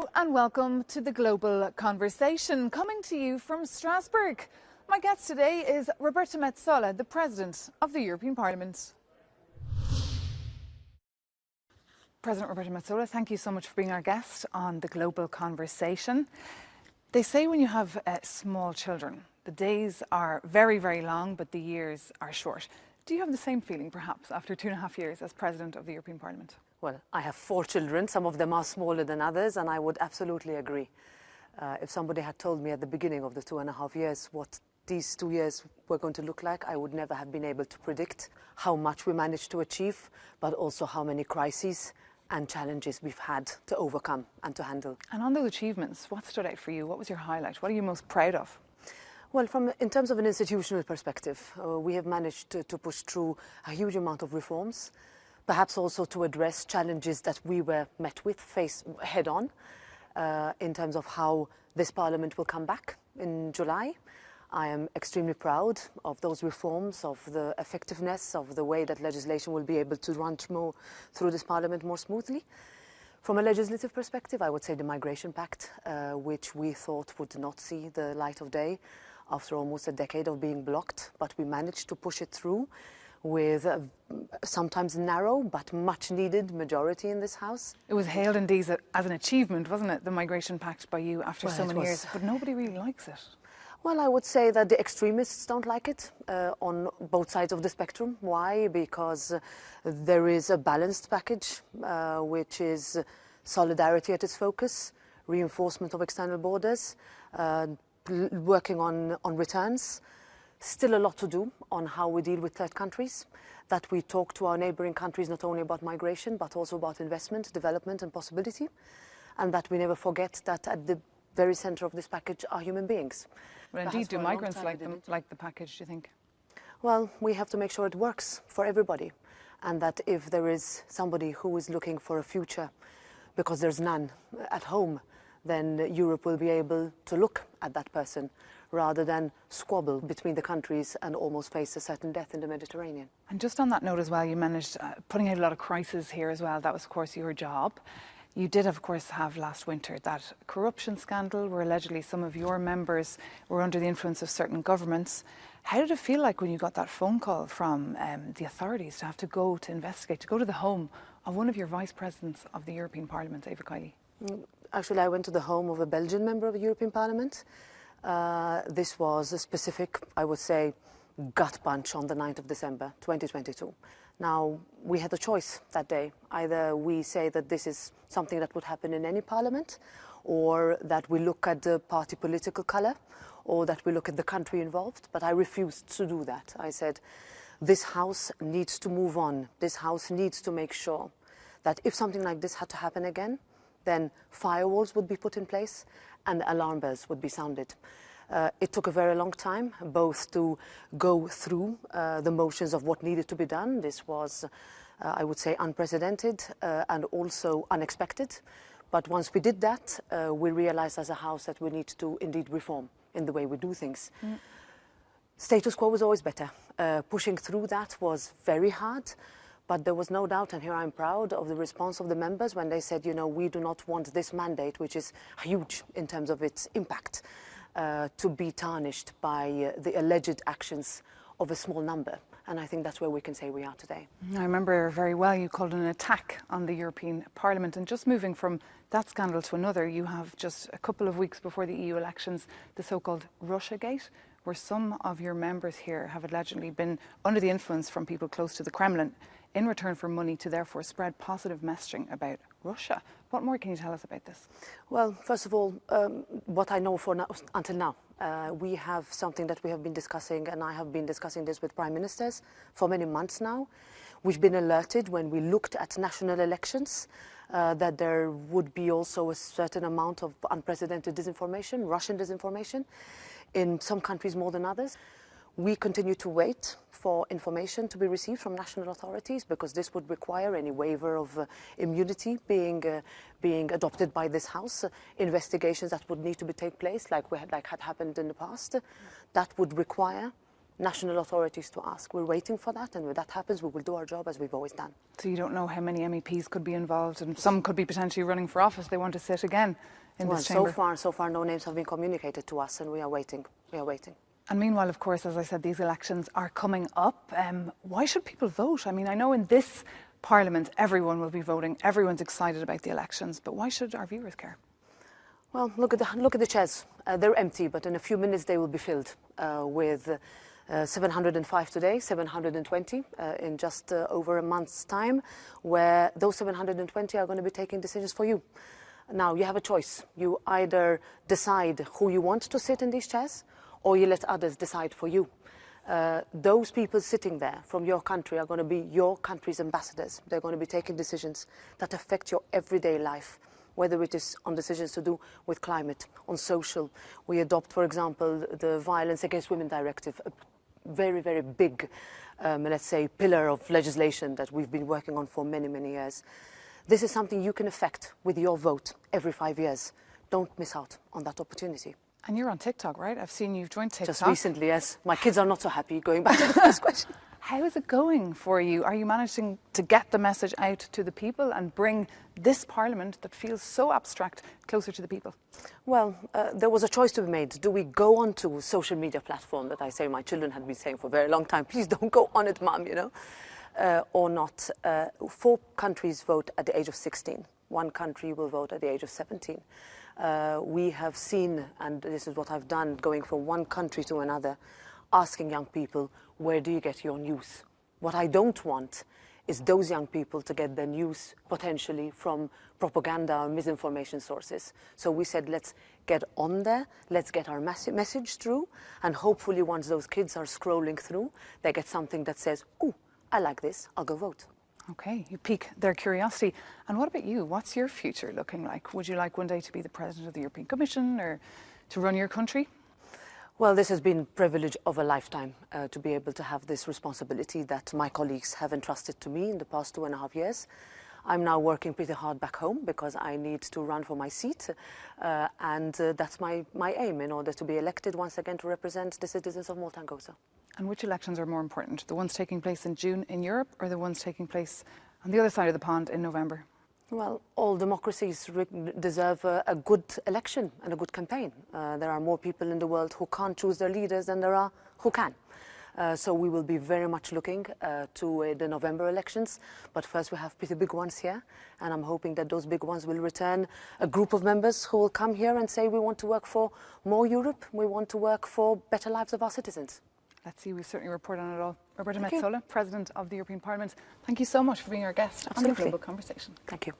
Hello and welcome to the Global Conversation, coming to you from Strasbourg. My guest today is Roberta Μέτσολα, the President of the European Parliament. President Roberta Μέτσολα, thank you so much for being our guest on the Global Conversation. They say when you have small children, the days are very, very long, but the years are short. Do you have the same feeling, perhaps, after 2.5 years as President of the European Parliament? Well, I have 4 children. Some of them are smaller than others, and I would absolutely agree. If somebody had told me at the beginning of the 2.5 years what these 2 years were going to look like, I would never have been able to predict how much we managed to achieve, but also how many crises and challenges we've had to overcome and to handle. And on those achievements, what stood out for you? What was your highlight? What are you most proud of? Well, in terms of an institutional perspective, we have managed to push through a huge amount of reforms, perhaps also to address challenges that we were met with face head on in terms of how this Parliament will come back in July. I am extremely proud of those reforms, of the effectiveness, of the way that legislation will be able to run through this Parliament more smoothly. From a legislative perspective, I would say the Migration Pact, which we thought would not see the light of day after almost a decade of being blocked, but we managed to push it through with a sometimes narrow but much needed majority in this House. It was hailed indeed as an achievement, wasn't it, the Migration Pact by you after so many years, but nobody really likes it. Well, I would say that the extremists don't like it on both sides of the spectrum. Why? Because there is a balanced package, which is solidarity at its focus, reinforcement of external borders, working on returns. Still a lot to do on how we deal with third countries, that we talk to our neighbouring countries not only about migration but also about investment, development and possibility, and that we never forget that at the very centre of this package are human beings. Well, indeed, do migrants like the package, do you think? Well, we have to make sure it works for everybody, and that if there is somebody who is looking for a future because there's none at home, then Europe will be able to look at that person rather than squabble between the countries and almost face a certain death in the Mediterranean. And just on that note as well, you managed putting out a lot of crises here as well. That was, of course, your job. You did, of course, have last winter that corruption scandal where allegedly some of your members were under the influence of certain governments. How did it feel like when you got that phone call from the authorities to have to go to investigate, to go to the home of one of your vice presidents of the European Parliament, Eva Kaili? Actually, I went to the home of a Belgian member of the European Parliament. This was a specific, I would say, gut punch on the 9th of December 2022. Now, we had a choice that day. Either we say that this is something that would happen in any parliament, or that we look at the party political colour, or that we look at the country involved. But I refused to do that. I said, this House needs to move on. This House needs to make sure that if something like this had to happen again, then firewalls would be put in place and alarm bells would be sounded. It took a very long time, both to go through the motions of what needed to be done. This was, I would say, unprecedented and also unexpected. But once we did that, we realized as a House that we need to indeed reform in the way we do things. Status quo was always better. Pushing through that was very hard. But there was no doubt, and here I'm proud of the response of the members when they said, you know, we do not want this mandate, which is huge in terms of its impact, to be tarnished by the alleged actions of a small number. And I think that's where we can say we are today. I remember very well you called it an attack on the European Parliament. And just moving from that scandal to another, you have just a couple of weeks before the EU elections, the so-called Russiagate, where some of your members here have allegedly been under the influence from people close to the Kremlin in return for money to therefore spread positive messaging about Russia. What more can you tell us about this? Well, first of all, what I know until now, we have something that we have been discussing, and I have been discussing this with prime ministers for many months now. We've been alerted when we looked at national elections that there would be also a certain amount of unprecedented disinformation, Russian disinformation, in some countries more than others. We continue to wait for information to be received from national authorities because this would require any waiver of immunity being adopted by this House. Investigations that would need to take place like had happened in the past. That would require national authorities to ask. We're waiting for that, and when that happens, we will do our job as we've always done. So you don't know how many MEPs could be involved, and some could be potentially running for office. They want to sit again in this chamber. So far, no names have been communicated to us, and we are waiting. We are waiting. And meanwhile, of course, as I said, these elections are coming up. Why should people vote? I mean, I know in this Parliament everyone will be voting, everyone's excited about the elections, but why should our viewers care? Well, look at the chairs. They're empty, but in a few minutes they will be filled with 705 today, 720 in just over a month's time, where those 720 are going to be taking decisions for you. Now, you have a choice. You either decide who you want to sit in these chairs, or you let others decide for you. Those people sitting there from your country are going to be your country's ambassadors. They're going to be taking decisions that affect your everyday life, whether it is on decisions to do with climate, on social. We adopt, for example, the Violence Against Women Directive, a very, very big, let's say, pillar of legislation that we've been working on for many, many years. This is something you can affect with your vote every 5 years. Don't miss out on that opportunity. And you're on TikTok, right? I've seen you've joined TikTok. Just recently, yes. My kids are not so happy, going back to the first question. How is it going for you? Are you managing to get the message out to the people and bring this Parliament that feels so abstract closer to the people? Well, there was a choice to be made. Do we go on to a social media platform that I say my children had been saying for a very long time, please don't go on it, Mum, you know, or not? 4 countries vote at the age of 16. 1 country will vote at the age of 17. We have seen, and this is what I've done, going from one country to another, asking young people, where do you get your news? What I don't want is those young people to get their news potentially from propaganda or misinformation sources. So we said, let's get on there, let's get our message through, and hopefully once those kids are scrolling through, they get something that says, oh, I like this, I'll go vote. Okay, you pique their curiosity. And what about you? What's your future looking like? Would you like one day to be the President of the European Commission or to run your country? Well, this has been a privilege of a lifetime to be able to have this responsibility that my colleagues have entrusted to me in the past 2.5 years. I'm now working pretty hard back home because I need to run for my seat, and that's my aim in order to be elected once again to represent the citizens of Malta and Gozo. And which elections are more important, the ones taking place in June in Europe or the ones taking place on the other side of the pond in November? Well, all democracies deserve a good election and a good campaign. There are more people in the world who can't choose their leaders than there are who can. So we will be very much looking to the November elections. But first we have pretty big ones here. And I'm hoping that those big ones will return a group of members who will come here and say we want to work for more Europe. We want to work for better lives of our citizens. Let's see, we certainly report on it all. Ρομπέρτα Μέτσολα, President of the European Parliament, thank you so much for being our guest on the Global Conversation. Thank you.